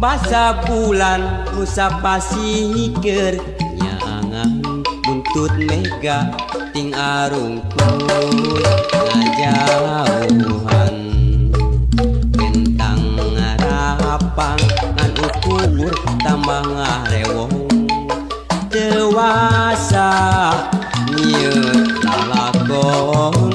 Basa bulan Nusa Pasikeun nyaangan buntut mega ting arungkul ngajauhan bentang ngarapang ngan ukur tambah ngarewong dewasa nyieun lalakon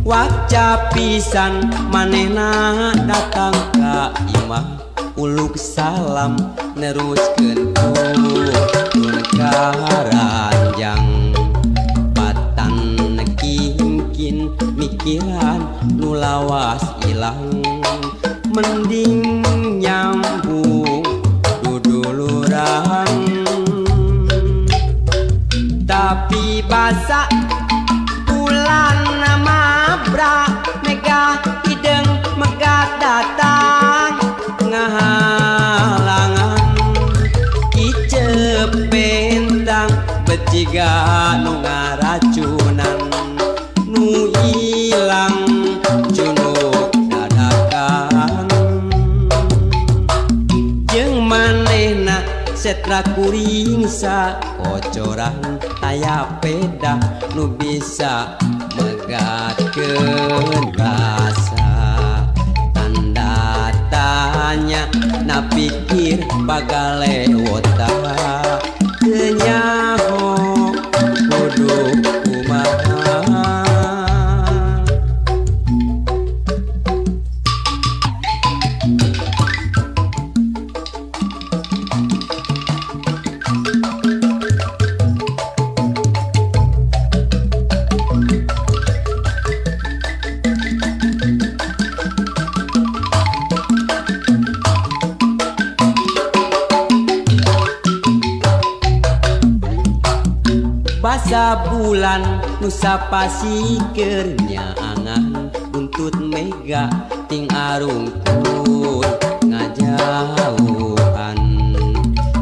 waca pisan manehna datang ka imah uluk salam neruskeun turun ka ranjang patan kingkin mikiran nu lawas ilang mending nyambung duduluran tapi basa bulan mabra mega hideng megat datang ngahalangan icep bentang beciga nu ngaracunan nu ilang junuk dadakan jeung manehna setra kuring sa kocoran aya peda nu bisa megatkeun rasa tanda tanya na pikir bagale wota teu nyaho kudu kumaha basa bulan Nusa Pasikeun nyaangan buntut mega ting arungkul ngajauhan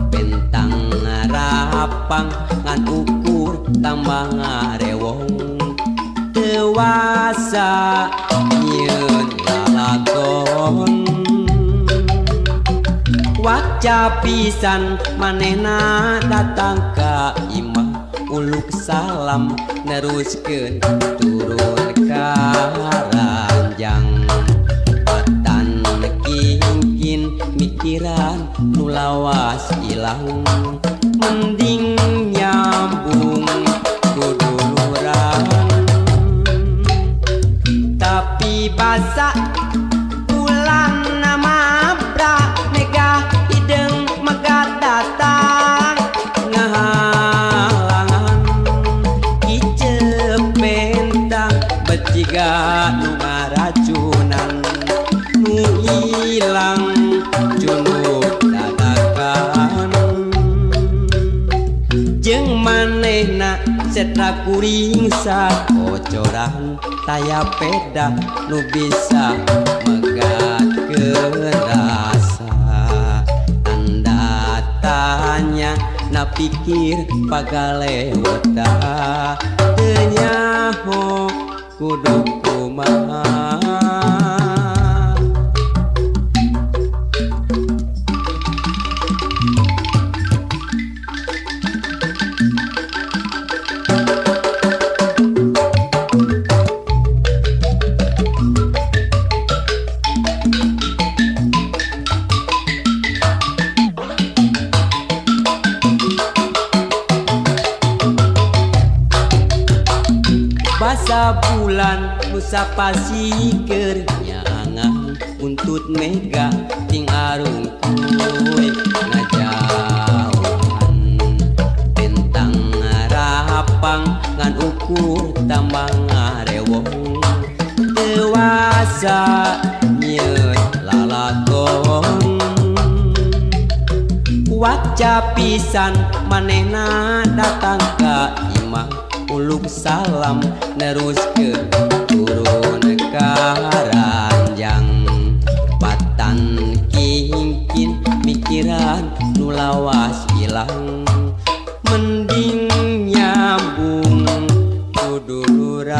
bentang ngarapang ngan ukur tambah ngarewong dewasa nyieun lalakon waca pisan manehna datang ka imah uluk salam neruskeun turun ka ranjang patan kingkin mikiran nu lawas ilang mending nyambung duduluran tapi basa bulan mabra mega hideng megat datang beciga nu ngaracunan nu ilang junuk dadakan jeung manehna setra kuring sa kocoran taya peda nu bisa megatkeun rasa tanda tanya na pikir bagale wota teu nyaho kudu kumaha basa bulan Nusa Pasikeun nyaangan buntut mega ting arungkul ngajauhan bentang ngarapang ngan ukur tambah ngarewong dewasa nyieun lalakon waca pisan manehna datang ka imah uluk salam neruskeun turun ka ranjang patan kingkin mikiran nu lawas ilang mending nyambung duduluran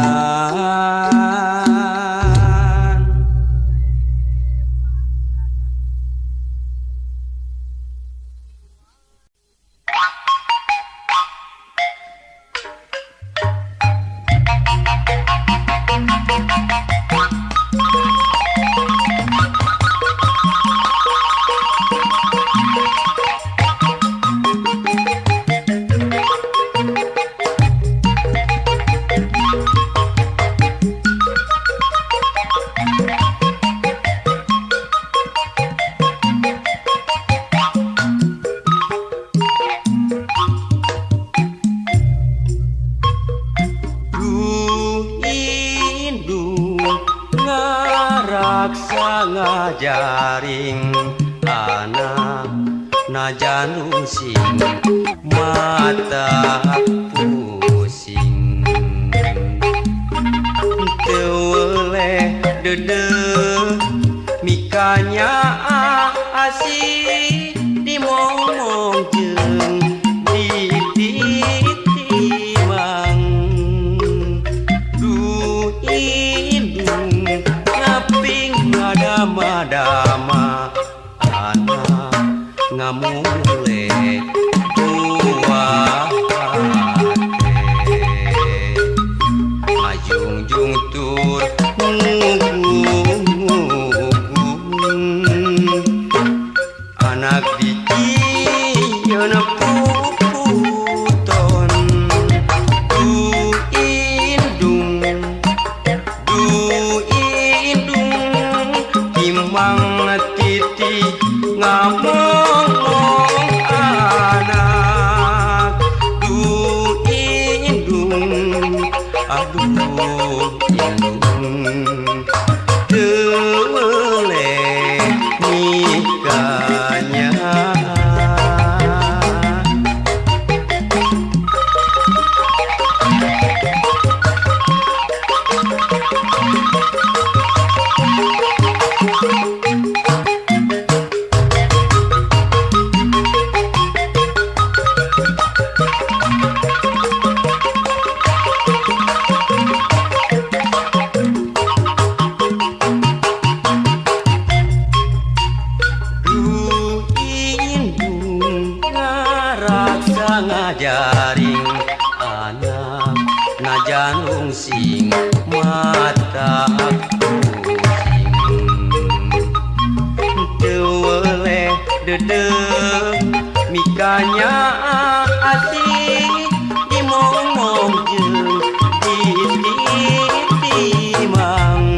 ngaraksa ngajaring anak najan sing mata pusing teu dede mikanya asih dimomong jeung ditimang du indung ngaping ngadama-dama anak ngamule buah ngajungjung tur anak dicieun puputon du indung timang titi ngamong anak du indung aduh indung tewele nikahnya ngajaring anak najan sing mata pusing teu dede mikanya asih dimomong jeung ditimang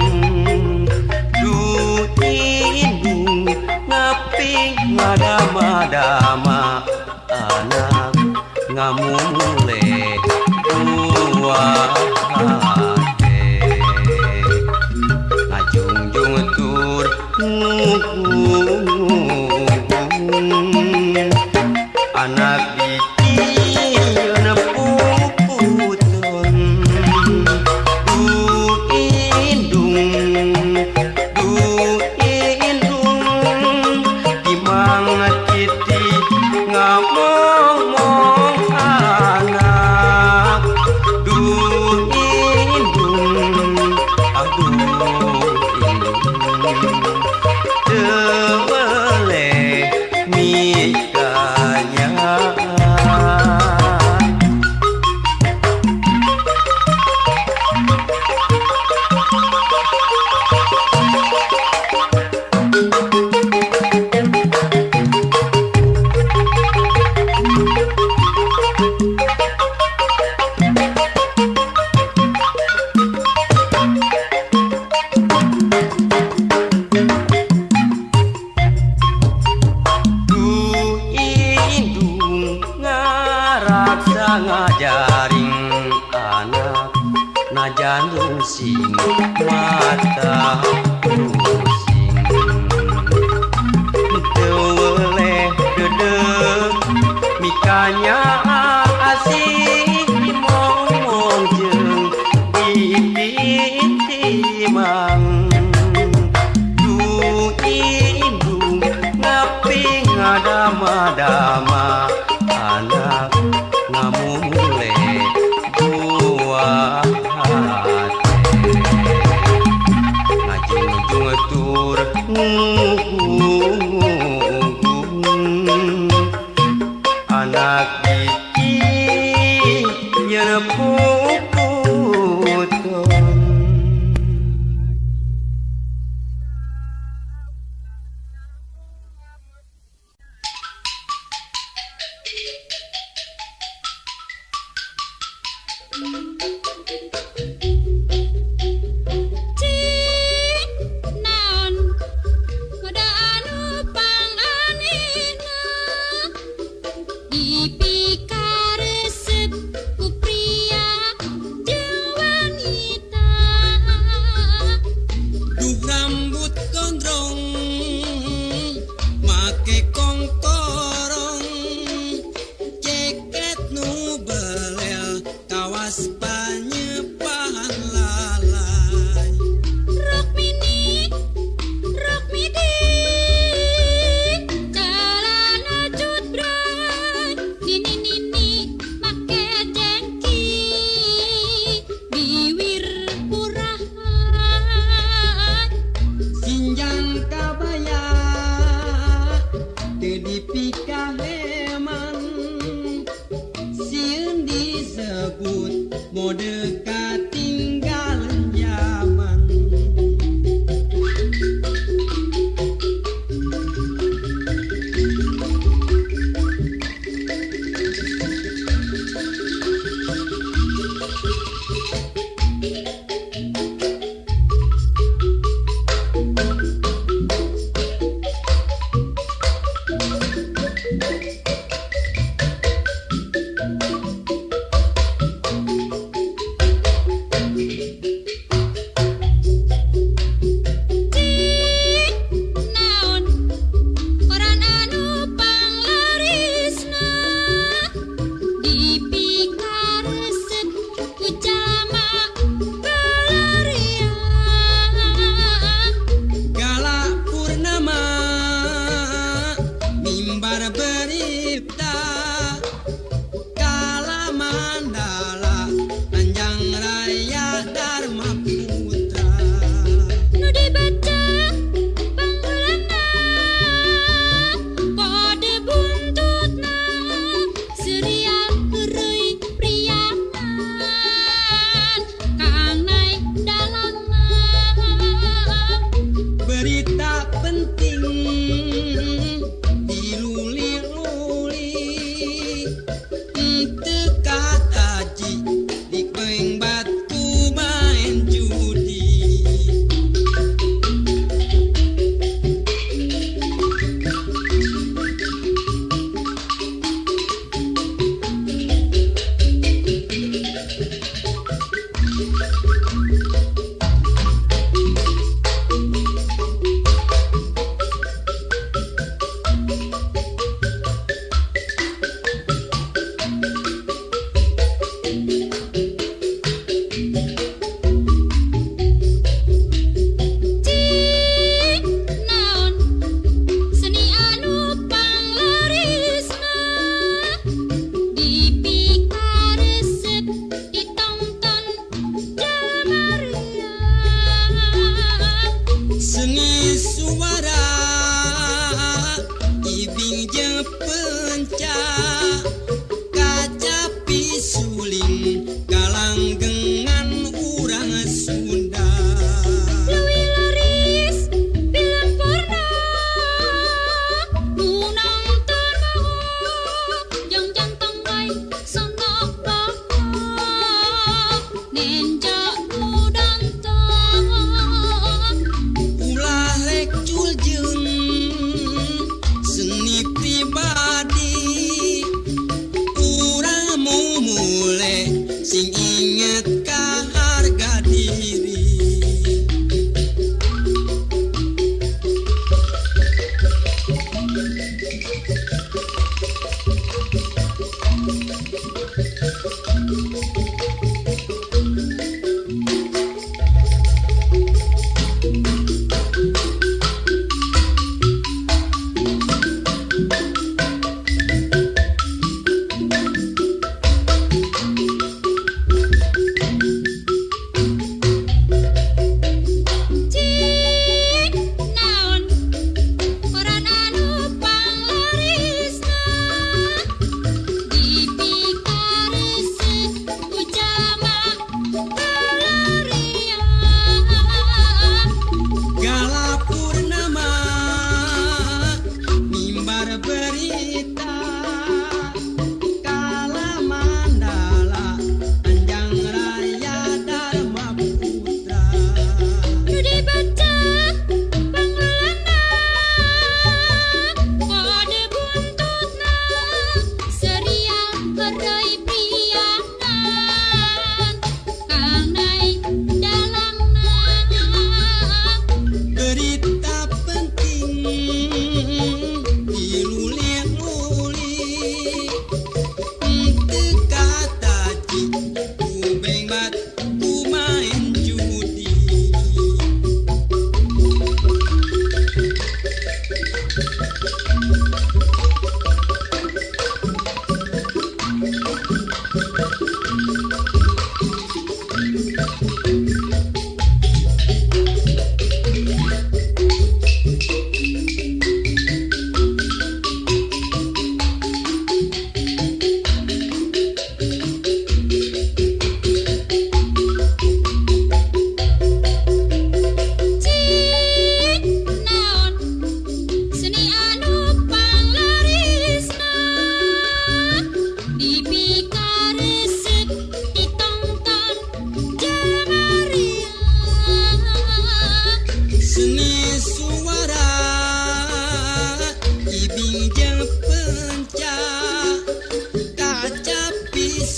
du indung ngaping ngadama-dama anak ngamule buah hate ngajungjung tur anak dicieun puputon du indung timang titi ngamong anak du indung aduh indung tewele mikanya ngajaring anak najan sing mata pusing teu dede mikanya asih dimomong jeung ditimang du indung ngaping ngadama-dama anak ngamule buah hate ngajungjung tur anak dicieun puputon Naon kuda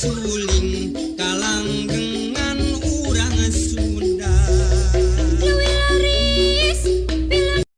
suling